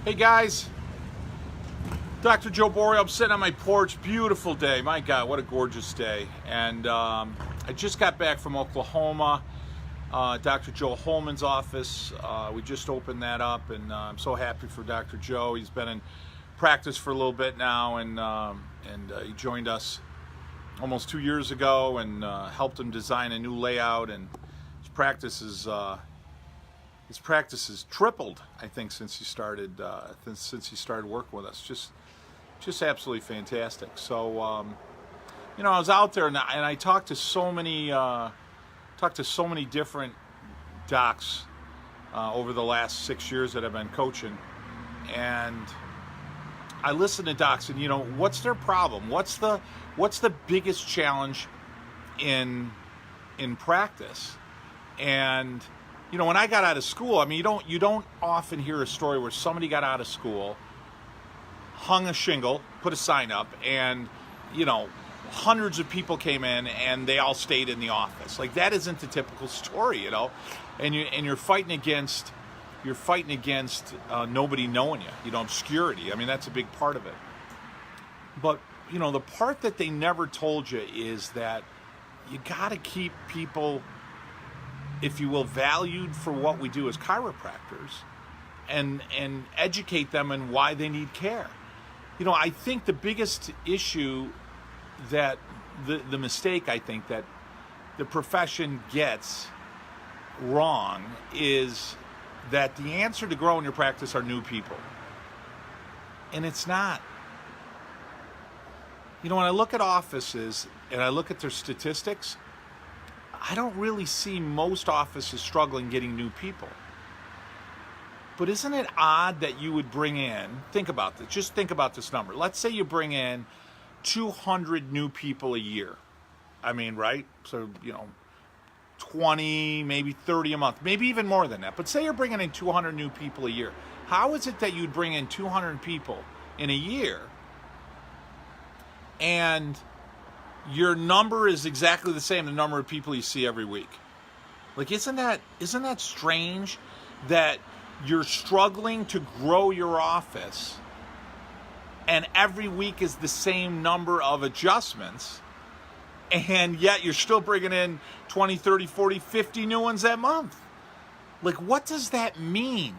Hey guys, Dr. Joe Borio. I'm sitting on my porch. Beautiful day. My God, what a gorgeous day. And I just got back from Oklahoma, Dr. Joe Holman's office. We just opened that up, and I'm so happy for Dr. Joe. He's been in practice for a little bit now, and he joined us almost 2 years ago and helped him design a new layout. And his practice is tripled, I think, since he started working with us. Just absolutely fantastic. So I was out there and I talked to so many different docs over the last 6 years that I've been coaching, and I listened to docs and what's their problem? What's the biggest challenge in practice? And when I got out of school, you don't often hear a story where somebody got out of school, hung a shingle, put a sign up, and hundreds of people came in and they all stayed in the office. Like, that isn't the typical story, And you're fighting against nobody knowing you, obscurity. That's a big part of it. But the part that they never told you is that you got to keep people, if you will, valued for what we do as chiropractors, and educate them on why they need care. I think the biggest issue that the mistake I think that the profession gets wrong is that the answer to growing your practice are new people. And it's not. When I look at offices and I look at their statistics, I don't really see most offices struggling getting new people. But isn't it odd that you would bring in, think about this, just think about this number. Let's say you bring in 200 new people a year. Right? So, 20, maybe 30 a month, maybe even more than that. But say you're bringing in 200 new people a year. How is it that you'd bring in 200 people in a year and your number is exactly the same, the number of people you see every week? Like, isn't that strange that you're struggling to grow your office and every week is the same number of adjustments, and yet you're still bringing in 20, 30, 40, 50 new ones that month? Like, what does that mean?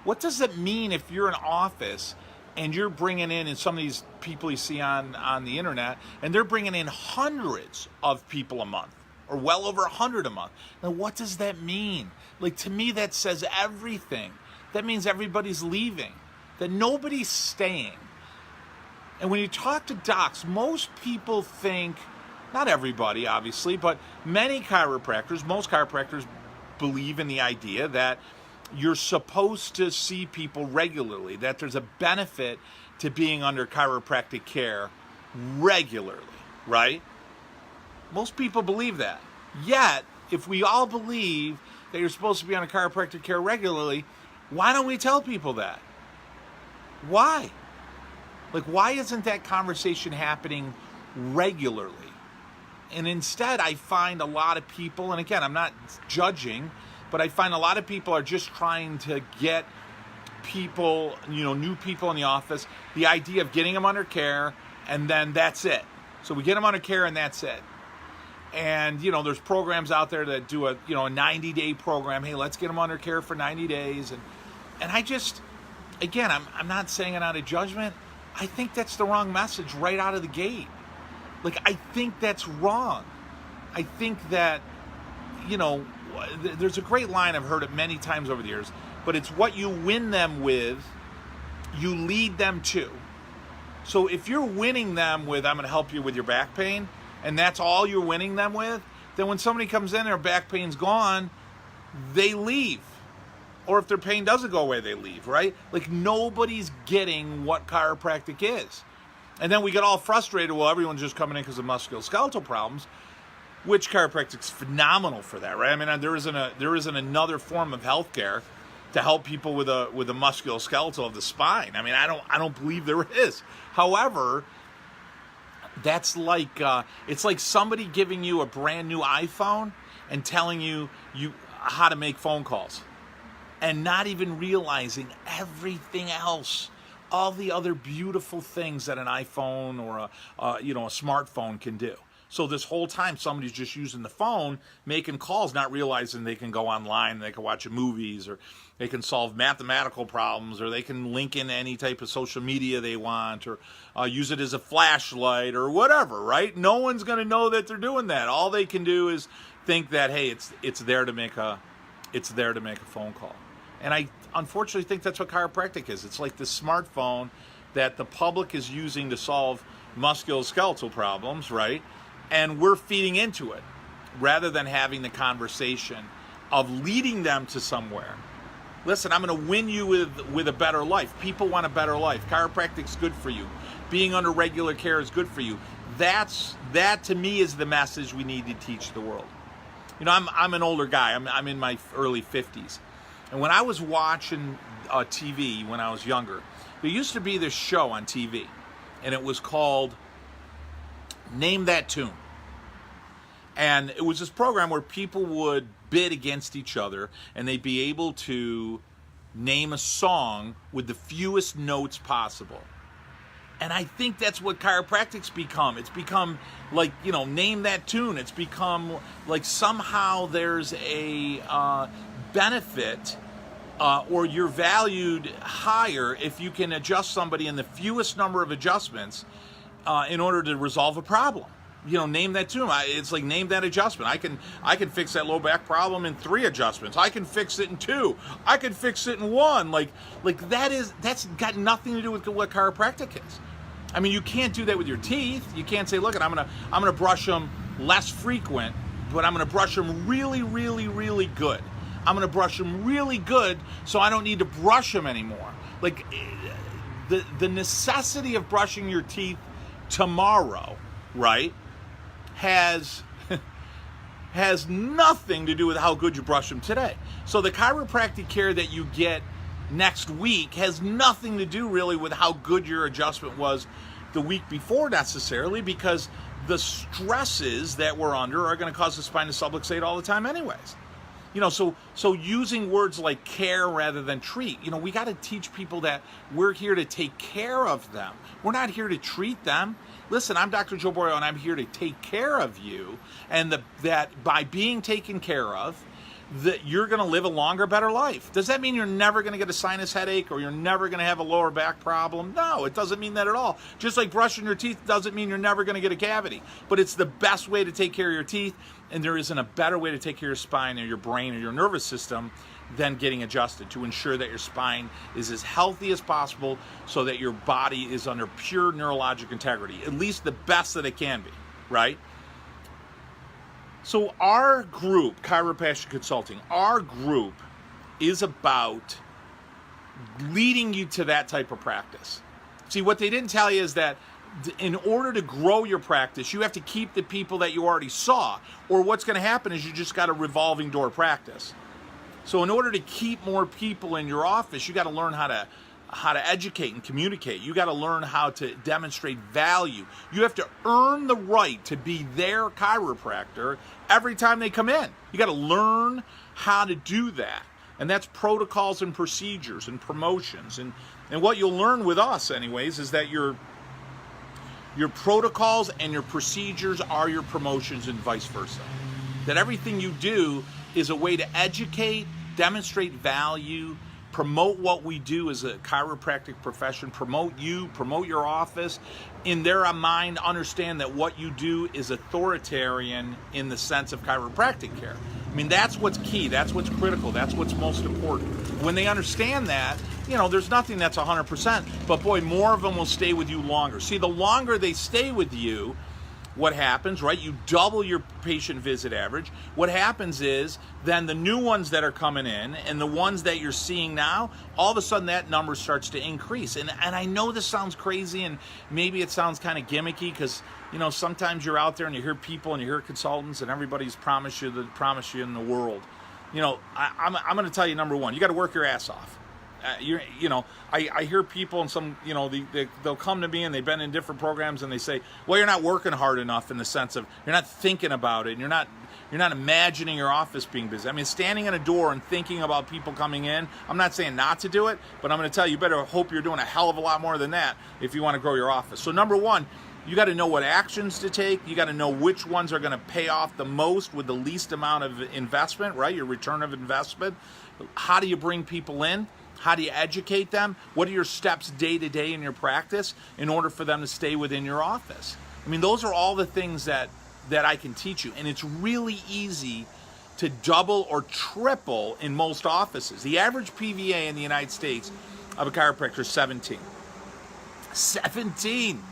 What does it mean if you're an office and you're bringing in, and some of these people you see on the internet, and they're bringing in hundreds of people a month, or well over 100 a month? Now, what does that mean? Like, to me, that says everything. That means everybody's leaving, that nobody's staying. And when you talk to docs, most people think, not everybody, obviously, but most chiropractors believe in the idea that you're supposed to see people regularly, that there's a benefit to being under chiropractic care regularly, right? Most people believe that. Yet, if we all believe that you're supposed to be under chiropractic care regularly, why don't we tell people that? Why? Like, why isn't that conversation happening regularly? And instead, I find a lot of people, and again, I'm not judging, but I find a lot of people are just trying to get people, new people in the office, the idea of getting them under care, and then that's it. So we get them under care and that's it. And, there's programs out there that do a 90-day program. Hey, let's get them under care for 90 days. And I just, again, I'm not saying it out of judgment. I think that's the wrong message right out of the gate. Like, I think that's wrong. I think that, there's a great line, I've heard it many times over the years, but it's what you win them with, you lead them to. So if you're winning them with, I'm going to help you with your back pain, and that's all you're winning them with, then when somebody comes in and their back pain's gone, they leave. Or if their pain doesn't go away, they leave, right? Like, nobody's getting what chiropractic is. And then we get all frustrated, well, everyone's just coming in because of musculoskeletal problems, which chiropractic's phenomenal for that, right? There isn't another form of healthcare to help people with a musculoskeletal of the spine. I don't believe there is. However, that's like it's like somebody giving you a brand new iPhone and telling you how to make phone calls, and not even realizing everything else, all the other beautiful things that an iPhone or a smartphone can do. So this whole time, somebody's just using the phone, making calls, not realizing they can go online, they can watch movies, or they can solve mathematical problems, or they can link in any type of social media they want, or use it as a flashlight, or whatever, right? No one's going to know that they're doing that. All they can do is think that, hey, it's there to make a phone call. And I unfortunately think that's what chiropractic is. It's like the smartphone that the public is using to solve musculoskeletal problems, right? And we're feeding into it rather than having the conversation of leading them to somewhere. Listen, I'm going to win you with a better life. People want a better life. Chiropractic's good for you. Being under regular care is good for you. That to me is the message we need to teach the world. I'm an older guy. I'm in my early 50s. And when I was watching TV when I was younger, there used to be this show on TV, and it was called Name That Tune. And it was this program where people would bid against each other, and they'd be able to name a song with the fewest notes possible. And I think that's what chiropractic's become. It's become like, name that tune. It's become like somehow there's a benefit or you're valued higher if you can adjust somebody in the fewest number of adjustments in order to resolve a problem. Name that tune. It's like name that adjustment. I can fix that low back problem in 3 adjustments. I can fix it in 2. I can fix it in 1. Like that's got nothing to do with what chiropractic is. I mean, you can't do that with your teeth. You can't say, look, I'm gonna brush them less frequent, but I'm gonna brush them really, really, really good. I'm gonna brush them really good, so I don't need to brush them anymore. Like the necessity of brushing your teeth tomorrow, right, has nothing to do with how good you brush them today. So the chiropractic care that you get next week has nothing to do really with how good your adjustment was the week before necessarily, because the stresses that we're under are going to cause the spine to subluxate all the time anyways. So using words like care rather than treat, we got to teach people that we're here to take care of them. We're not here to treat them. Listen, I'm Dr. Joe Borio, and I'm here to take care of you, and that by being taken care of, that you're going to live a longer, better life. Does that mean you're never going to get a sinus headache or you're never going to have a lower back problem? No, it doesn't mean that at all. Just like brushing your teeth doesn't mean you're never going to get a cavity. But it's the best way to take care of your teeth, and there isn't a better way to take care of your spine or your brain or your nervous system than getting adjusted to ensure that your spine is as healthy as possible so that your body is under pure neurologic integrity, at least the best that it can be, right? So our group, Chiropassion Consulting, our group is about leading you to that type of practice. See, what they didn't tell you is that in order to grow your practice, you have to keep the people that you already saw, or what's going to happen is you just got a revolving door practice. So in order to keep more people in your office, you got to learn how to educate and communicate. You got to learn how to demonstrate value. You have to earn the right to be their chiropractor every time they come in. You got to learn how to do that. And that's protocols and procedures and promotions. And what you'll learn with us anyways is that your protocols and your procedures are your promotions and vice versa. That everything you do is a way to educate, demonstrate value, promote what we do as a chiropractic profession, promote you, promote your office. In their mind, understand that what you do is authoritarian in the sense of chiropractic care. I mean, that's what's key, that's what's critical, that's what's most important. When they understand that, there's nothing that's 100%, but boy, more of them will stay with you longer. See, the longer they stay with you, what happens, right? You double your patient visit average. What happens is then the new ones that are coming in and the ones that you're seeing now, all of a sudden that number starts to increase. And I know this sounds crazy and maybe it sounds kind of gimmicky because, sometimes you're out there and you hear people and you hear consultants and everybody's promised you in the world. I'm going to tell you, number one, you got to work your ass off. I hear people and some, they'll come to me and they've been in different programs and they say, well, you're not working hard enough in the sense of you're not thinking about it and you're not You're not imagining your office being busy. I mean, standing in a door and thinking about people coming in, I'm not saying not to do it, but I'm going to tell you, you better hope you're doing a hell of a lot more than that if you want to grow your office. So number one, you got to know what actions to take. You got to know which ones are going to pay off the most with the least amount of investment, right? Your return of investment. How do you bring people in? How do you educate them? What are your steps day to day in your practice in order for them to stay within your office? I mean, those are all the things that I can teach you. And it's really easy to double or triple in most offices. The average PVA in the United States of a chiropractor is 17. 17!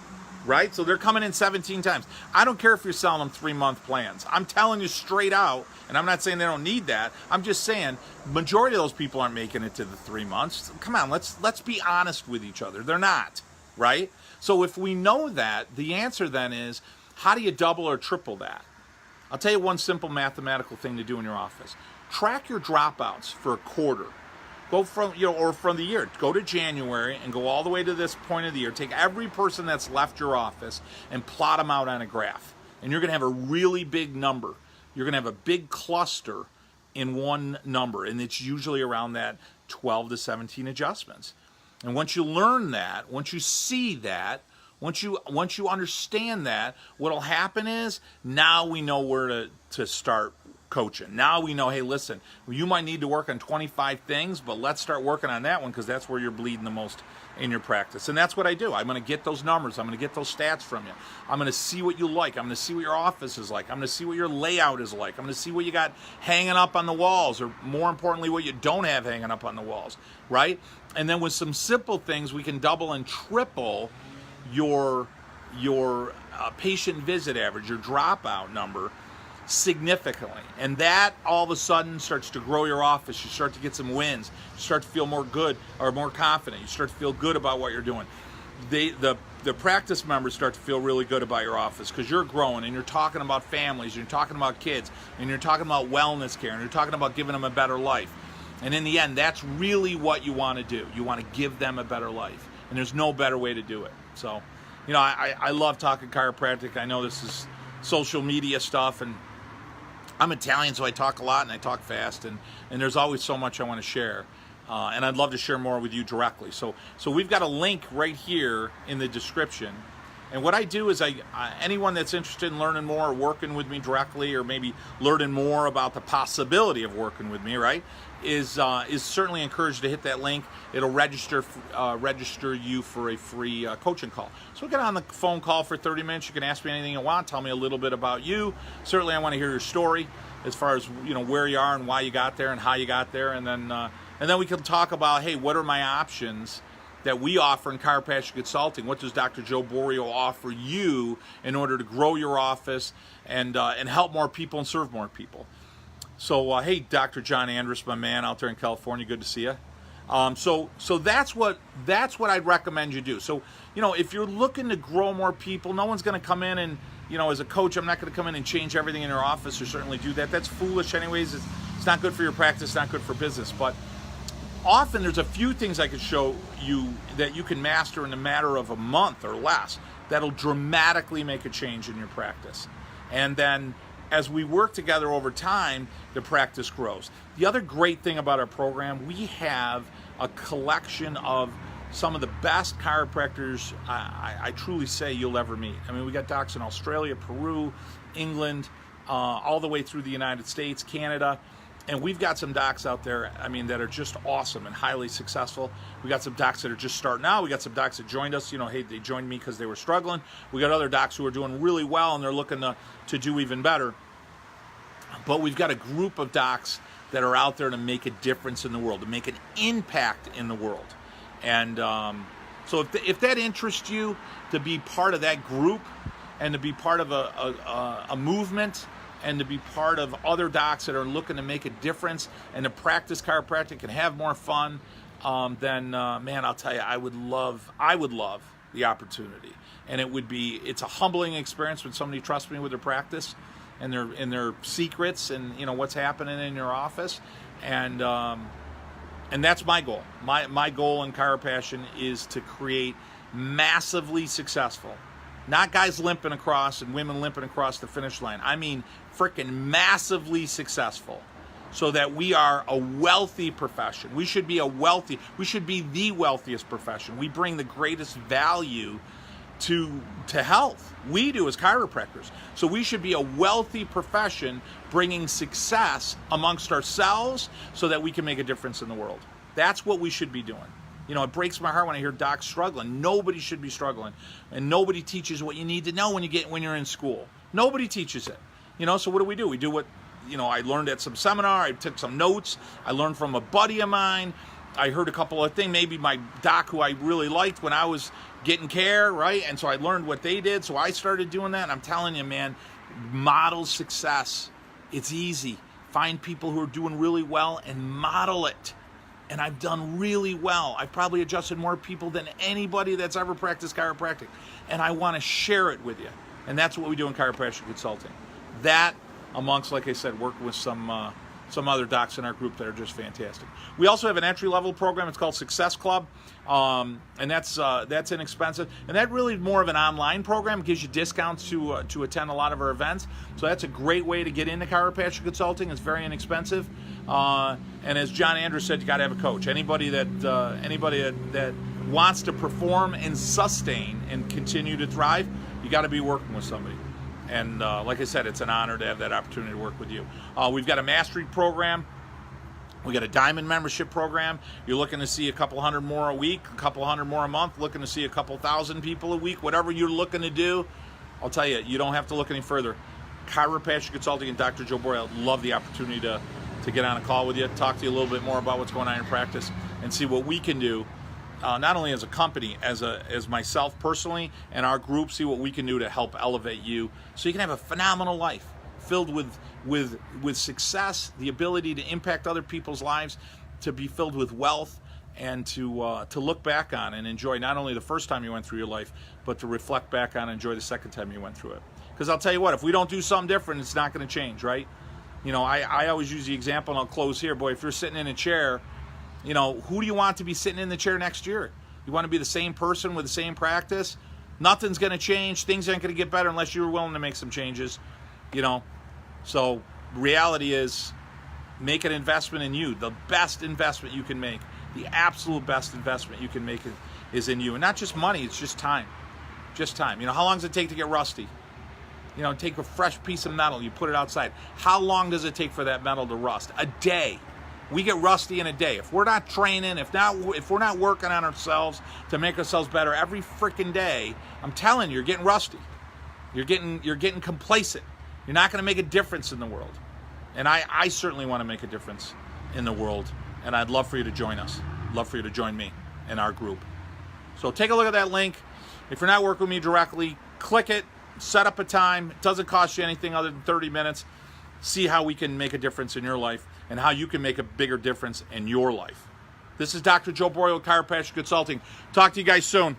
Right? So they're coming in 17 times. I don't care if you're selling them 3-month plans. I'm telling you straight out, and I'm not saying they don't need that. I'm just saying majority of those people aren't making it to the 3 months. Come on, let's be honest with each other. They're not, right? So if we know that, the answer then is, how do you double or triple that? I'll tell you one simple mathematical thing to do in your office. Track your dropouts for a quarter. Go from, or from the year. Go to January and go all the way to this point of the year. Take every person that's left your office and plot them out on a graph. And you're going to have a really big number. You're going to have a big cluster in one number. And it's usually around that 12 to 17 adjustments. And once you learn that, once you see that, once you understand that, what'll happen is now we know where to start coaching. Now we know, hey, listen, you might need to work on 25 things, but let's start working on that one because that's where you're bleeding the most in your practice. And that's what I do. I'm going to get those numbers. I'm going to get those stats from you. I'm going to see what you like. I'm going to see what your office is like. I'm going to see what your layout is like. I'm going to see what you got hanging up on the walls, or more importantly, what you don't have hanging up on the walls, right? And then with some simple things, we can double and triple your patient visit average, your dropout number, significantly. And that all of a sudden starts to grow your office. You start to get some wins. You start to feel more good or more confident. You start to feel good about what you're doing. The practice members start to feel really good about your office because you're growing and you're talking about families, and you're talking about kids, and you're talking about wellness care, and you're talking about giving them a better life. And in the end, that's really what you want to do. You want to give them a better life. And there's no better way to do it. So, I love talking chiropractic. I know this is social media stuff, and I'm Italian, so I talk a lot and I talk fast, and there's always so much I want to share. And I'd love to share more with you directly. So we've got a link right here in the description. And what I do is anyone that's interested in learning more or working with me directly, or maybe learning more about the possibility of working with me, right, is certainly encouraged to hit that link. It'll register you for a free coaching call. So get on the phone call for 30 minutes. You can ask me anything you want. Tell me a little bit about you. Certainly I want to hear your story as far as where you are and why you got there and how you got there. And then we can talk about, hey, what are my options that we offer in Chiropassion Consulting? What does Dr. Joe Borio offer you in order to grow your office and help more people and serve more people? So, hey, Dr. John Andrus, my man out there in California, good to see you. So that's what I'd recommend you do. So, if you're looking to grow more people, no one's going to come in and, as a coach, I'm not going to come in and change everything in your office or certainly do that. That's foolish anyways. It's not good for your practice, it's not good for business. But often there's a few things I could show you that you can master in a matter of a month or less that'll dramatically make a change in your practice. And then as we work together over time, the practice grows. The other great thing about our program, we have a collection of some of the best chiropractors I truly say you'll ever meet. I mean, we got docs in Australia, Peru, England, all the way through the United States, Canada. And we've got some docs out there, that are just awesome and highly successful. We got some docs that are just starting out. We got some docs that joined us. Hey, they joined me because they were struggling. We got other docs who are doing really well and they're looking to do even better. But we've got a group of docs that are out there to make a difference in the world, to make an impact in the world. And so if that interests you, to be part of that group and to be part of a movement, and to be part of other docs that are looking to make a difference and to practice chiropractic and have more fun, then man, I'll tell you, I would love the opportunity. And it's a humbling experience when somebody trusts me with their practice and their secrets and what's happening in your office. And that's my goal. My goal in Chiropassion is to create massively successful Not guys limping across and women limping across the finish line. I mean freaking massively successful, so that we are a wealthy profession. We should be the wealthiest profession. We bring the greatest value to health. We do as chiropractors. So we should be a wealthy profession, bringing success amongst ourselves so that we can make a difference in the world. That's what we should be doing. You know, it breaks my heart when I hear docs struggling. Nobody should be struggling, and nobody teaches what you need to know when you're in school. Nobody teaches it. You know, so what do? We do what, you know, I learned at some seminar. I took some notes. I learned from a buddy of mine. I heard a couple of things. Maybe my doc who I really liked when I was getting care, right? And so I learned what they did. So I started doing that. And I'm telling you, man, model success. It's easy. Find people who are doing really well and model it. And I've done really well. I've probably adjusted more people than anybody that's ever practiced chiropractic. And I want to share it with you. And that's what we do in Chiropassion Consulting. That, amongst, like I said, working with some other docs in our group that are just fantastic. We also have an entry-level program. It's called Success Club, and that's inexpensive. And that really is more of an online program. It gives you discounts to attend a lot of our events. So that's a great way to get into chiropractic consulting. It's very inexpensive. And as John Andrews said, you got to have a coach. Anybody that wants to perform and sustain and continue to thrive, you got to be working with somebody. And like I said, it's an honor to have that opportunity to work with you. We've got a mastery program. We got a diamond membership program. You're looking to see a couple hundred more a week, a couple hundred more a month, looking to see a couple thousand people a week, whatever you're looking to do. I'll tell you, you don't have to look any further. Chiropractic Consulting and Dr. Joe Borio, I'd love the opportunity to get on a call with you, talk to you a little bit more about what's going on in practice, and see what we can do, not only as a company, as myself personally, and our group, see what we can do to help elevate you so you can have a phenomenal life filled with success, the ability to impact other people's lives, to be filled with wealth, and to look back on and enjoy not only the first time you went through your life, but to reflect back on and enjoy the second time you went through it. Because I'll tell you what, if we don't do something different, it's not going to change, right? You know, I always use the example, and I'll close here. Boy, if you're sitting in a chair, you know, who do you want to be sitting in the chair next year? You want to be the same person with the same practice? Nothing's going to change. Things aren't going to get better unless you're willing to make some changes, you know. So reality is, make an investment in you. The best investment you can make, the absolute best investment you can make is in you. And not just money, it's just time. Just time. You know, how long does it take to get rusty? You know, take a fresh piece of metal, you put it outside. How long does it take for that metal to rust? A day. We get rusty in a day. If we're not training, if we're not working on ourselves to make ourselves better every freaking day, I'm telling you, you're getting rusty. You're getting complacent. You're not going to make a difference in the world. And I certainly want to make a difference in the world, and I'd love for you to join us. Love for you to join me in our group. So take a look at that link. If you're not working with me directly, click it. Set up a time. It doesn't cost you anything other than 30 minutes. See how we can make a difference in your life and how you can make a bigger difference in your life. This is Dr. Joe Borio, Chiropractic Consulting. Talk to you guys soon.